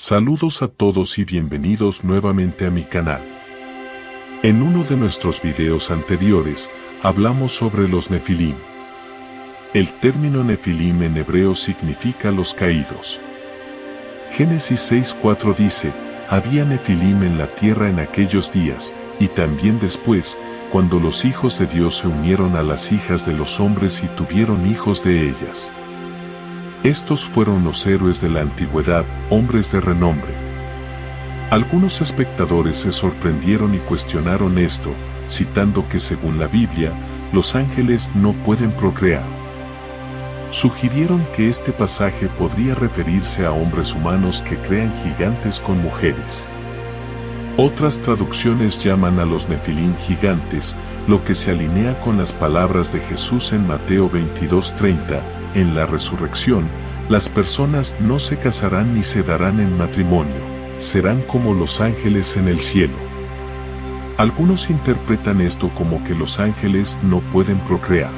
Saludos a todos y bienvenidos nuevamente a mi canal. En uno de nuestros videos anteriores, hablamos sobre los Nefilim. El término Nefilim en hebreo significa los caídos. Génesis 6:4 dice, había Nefilim en la tierra en aquellos días, y también después, cuando los hijos de Dios se unieron a las hijas de los hombres y tuvieron hijos de ellas. Estos fueron los héroes de la antigüedad, hombres de renombre. Algunos espectadores se sorprendieron y cuestionaron esto, citando que según la Biblia, los ángeles no pueden procrear. Sugirieron que este pasaje podría referirse a hombres humanos que crean gigantes con mujeres. Otras traducciones llaman a los Nefilim gigantes, lo que se alinea con las palabras de Jesús en Mateo 22:30, en la resurrección, las personas no se casarán ni se darán en matrimonio, serán como los ángeles en el cielo. Algunos interpretan esto como que los ángeles no pueden procrear.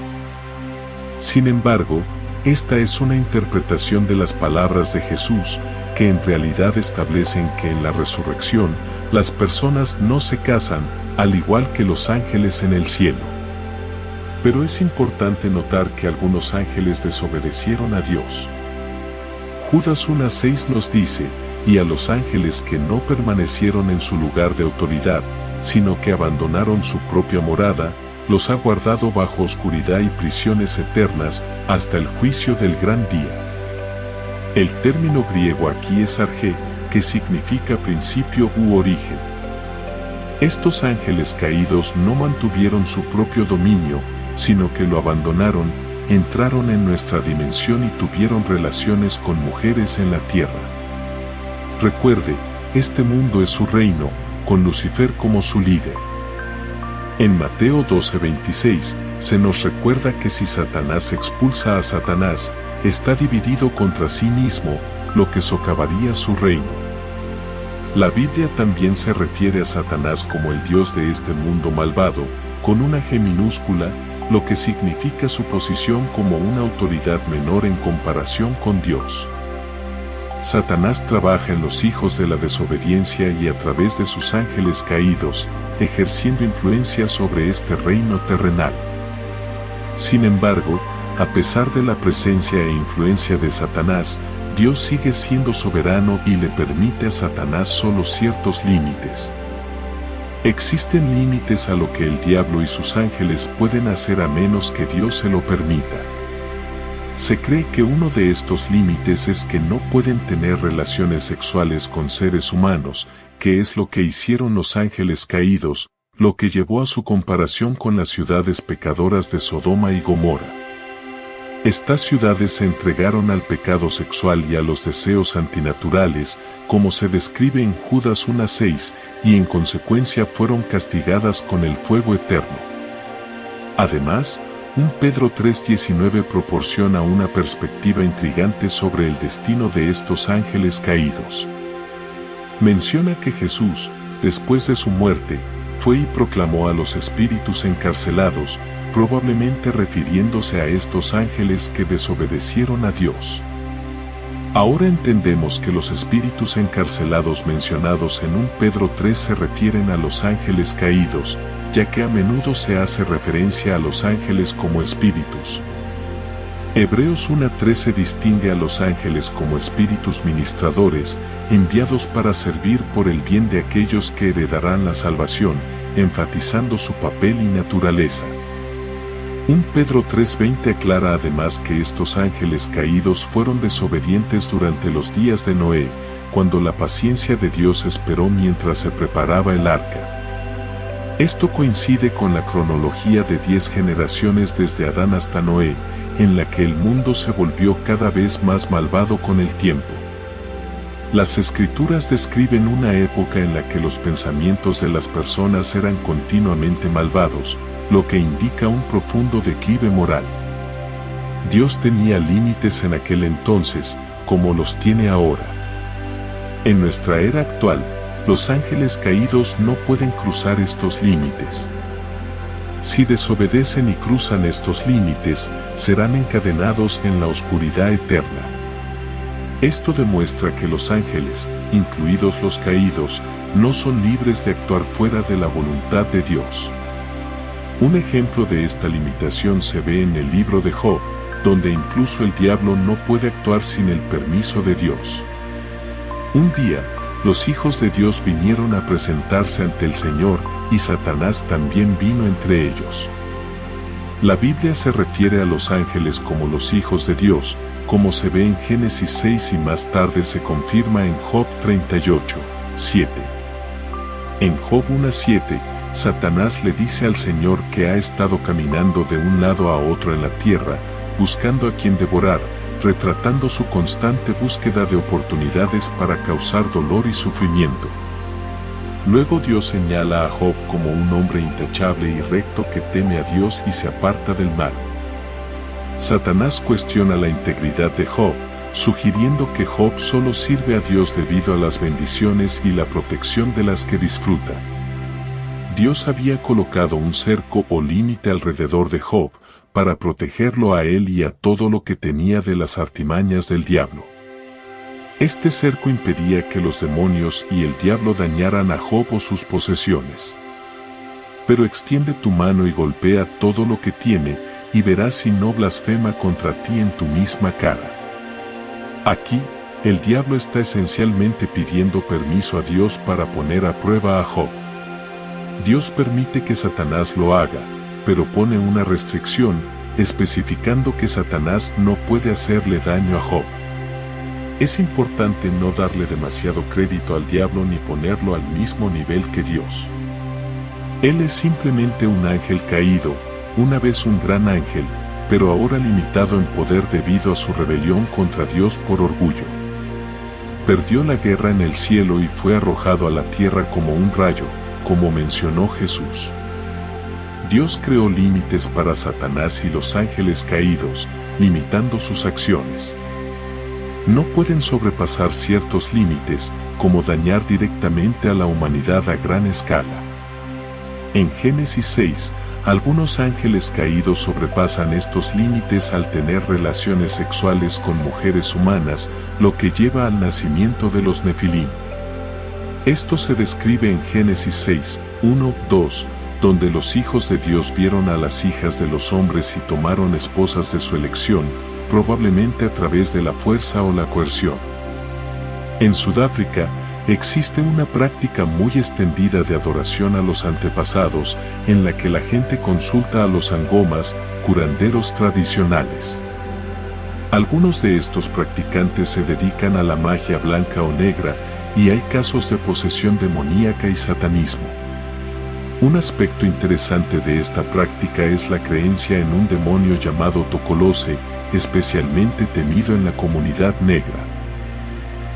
Sin embargo, esta es una interpretación de las palabras de Jesús, que en realidad establecen que en la resurrección, las personas no se casan, al igual que los ángeles en el cielo. Pero es importante notar que algunos ángeles desobedecieron a Dios. Judas 1:6 nos dice, y a los ángeles que no permanecieron en su lugar de autoridad, sino que abandonaron su propia morada, los ha guardado bajo oscuridad y prisiones eternas, hasta el juicio del gran día. El término griego aquí es arjé, que significa principio u origen. Estos ángeles caídos no mantuvieron su propio dominio, sino que lo abandonaron, entraron en nuestra dimensión y tuvieron relaciones con mujeres en la tierra. Recuerde, este mundo es su reino, con Lucifer como su líder. En Mateo 12:26, se nos recuerda que si Satanás expulsa a Satanás, está dividido contra sí mismo, lo que socavaría su reino. La Biblia también se refiere a Satanás como el Dios de este mundo malvado, con una G minúscula, lo que significa su posición como una autoridad menor en comparación con Dios. Satanás trabaja en los hijos de la desobediencia y a través de sus ángeles caídos, ejerciendo influencia sobre este reino terrenal. Sin embargo, a pesar de la presencia e influencia de Satanás, Dios sigue siendo soberano y le permite a Satanás solo ciertos límites. Existen límites a lo que el diablo y sus ángeles pueden hacer a menos que Dios se lo permita. Se cree que uno de estos límites es que no pueden tener relaciones sexuales con seres humanos, que es lo que hicieron los ángeles caídos, lo que llevó a su comparación con las ciudades pecadoras de Sodoma y Gomorra. Estas ciudades se entregaron al pecado sexual y a los deseos antinaturales, como se describe en Judas 1:6, y en consecuencia fueron castigadas con el fuego eterno. Además, 1 Pedro 3:19 proporciona una perspectiva intrigante sobre el destino de estos ángeles caídos. Menciona que Jesús, después de su muerte, fue y proclamó a los espíritus encarcelados, probablemente refiriéndose a estos ángeles que desobedecieron a Dios. Ahora entendemos que los espíritus encarcelados mencionados en 1 Pedro 3 se refieren a los ángeles caídos, ya que a menudo se hace referencia a los ángeles como espíritus. Hebreos 1:13 distingue a los ángeles como espíritus ministradores, enviados para servir por el bien de aquellos que heredarán la salvación, enfatizando su papel y naturaleza. 1 Pedro 3:20 aclara además que estos ángeles caídos fueron desobedientes durante los días de Noé, cuando la paciencia de Dios esperó mientras se preparaba el arca. Esto coincide con la cronología de 10 generaciones desde Adán hasta Noé, en la que el mundo se volvió cada vez más malvado con el tiempo. Las Escrituras describen una época en la que los pensamientos de las personas eran continuamente malvados, lo que indica un profundo declive moral. Dios tenía límites en aquel entonces, como los tiene ahora. En nuestra era actual, los ángeles caídos no pueden cruzar estos límites. Si desobedecen y cruzan estos límites, serán encadenados en la oscuridad eterna. Esto demuestra que los ángeles, incluidos los caídos, no son libres de actuar fuera de la voluntad de Dios. Un ejemplo de esta limitación se ve en el libro de Job, donde incluso el diablo no puede actuar sin el permiso de Dios. Un día, los hijos de Dios vinieron a presentarse ante el Señor, y Satanás también vino entre ellos. La Biblia se refiere a los ángeles como los hijos de Dios, como se ve en Génesis 6 y más tarde se confirma en Job 38, 7. En Job 1:7, Satanás le dice al Señor que ha estado caminando de un lado a otro en la tierra, buscando a quien devorar, retratando su constante búsqueda de oportunidades para causar dolor y sufrimiento. Luego Dios señala a Job como un hombre intachable y recto que teme a Dios y se aparta del mal. Satanás cuestiona la integridad de Job, sugiriendo que Job solo sirve a Dios debido a las bendiciones y la protección de las que disfruta. Dios había colocado un cerco o límite alrededor de Job, para protegerlo a él y a todo lo que tenía de las artimañas del diablo. Este cerco impedía que los demonios y el diablo dañaran a Job o sus posesiones. Pero extiende tu mano y golpea todo lo que tiene, y verás si no blasfema contra ti en tu misma cara. Aquí, el diablo está esencialmente pidiendo permiso a Dios para poner a prueba a Job. Dios permite que Satanás lo haga, pero pone una restricción, especificando que Satanás no puede hacerle daño a Job. Es importante no darle demasiado crédito al diablo ni ponerlo al mismo nivel que Dios. Él es simplemente un ángel caído, una vez un gran ángel, pero ahora limitado en poder debido a su rebelión contra Dios por orgullo. Perdió la guerra en el cielo y fue arrojado a la tierra como un rayo, como mencionó Jesús. Dios creó límites para Satanás y los ángeles caídos, limitando sus acciones. No pueden sobrepasar ciertos límites, como dañar directamente a la humanidad a gran escala. En Génesis 6, algunos ángeles caídos sobrepasan estos límites al tener relaciones sexuales con mujeres humanas, lo que lleva al nacimiento de los Nefilim. Esto se describe en Génesis 6, 1, 2, donde los hijos de Dios vieron a las hijas de los hombres y tomaron esposas de su elección, probablemente a través de la fuerza o la coerción. En Sudáfrica, existe una práctica muy extendida de adoración a los antepasados, en la que la gente consulta a los sangomas, curanderos tradicionales. Algunos de estos practicantes se dedican a la magia blanca o negra, y hay casos de posesión demoníaca y satanismo. Un aspecto interesante de esta práctica es la creencia en un demonio llamado Tokolose, especialmente temido en la comunidad negra.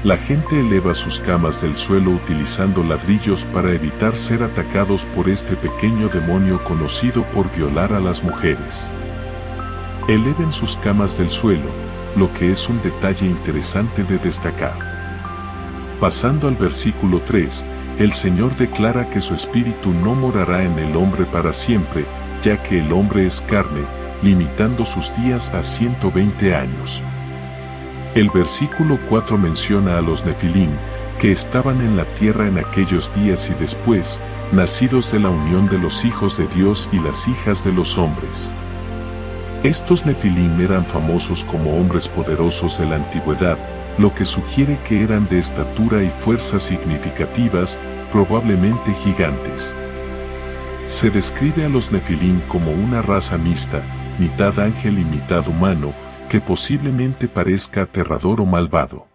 La gente eleva sus camas del suelo utilizando ladrillos para evitar ser atacados por este pequeño demonio conocido por violar a las mujeres. Eleven sus camas del suelo, lo que es un detalle interesante de destacar. Pasando al versículo 3, el Señor declara que su espíritu no morará en el hombre para siempre, ya que el hombre es carne, limitando sus días a 120 años. El versículo 4 menciona a los Nefilim, que estaban en la tierra en aquellos días y después, nacidos de la unión de los hijos de Dios y las hijas de los hombres. Estos Nefilim eran famosos como hombres poderosos de la antigüedad, lo que sugiere que eran de estatura y fuerza significativas, probablemente gigantes. Se describe a los Nefilim como una raza mixta, mitad ángel y mitad humano, que posiblemente parezca aterrador o malvado.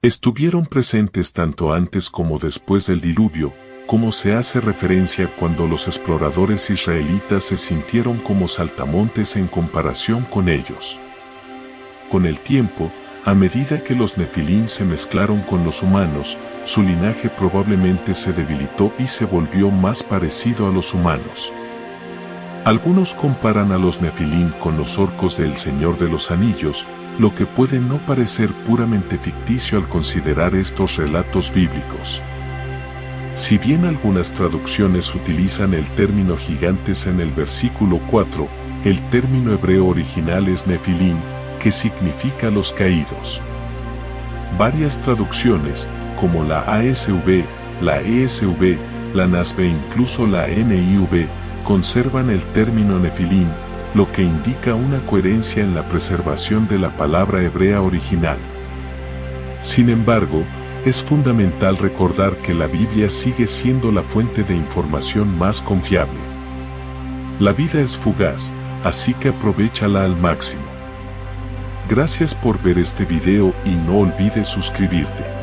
Estuvieron presentes tanto antes como después del diluvio, como se hace referencia cuando los exploradores israelitas se sintieron como saltamontes en comparación con ellos. Con el tiempo, a medida que los Nefilim se mezclaron con los humanos, su linaje probablemente se debilitó y se volvió más parecido a los humanos. Algunos comparan a los Nefilim con los orcos del Señor de los Anillos, lo que puede no parecer puramente ficticio al considerar estos relatos bíblicos. Si bien algunas traducciones utilizan el término gigantes en el versículo 4, el término hebreo original es Nefilim, que significa los caídos. Varias traducciones, como la ASV, la ESV, la NASB e incluso la NIV, conservan el término Nefilim, lo que indica una coherencia en la preservación de la palabra hebrea original. Sin embargo, es fundamental recordar que la Biblia sigue siendo la fuente de información más confiable. La vida es fugaz, así que aprovéchala al máximo. Gracias por ver este video y no olvides suscribirte.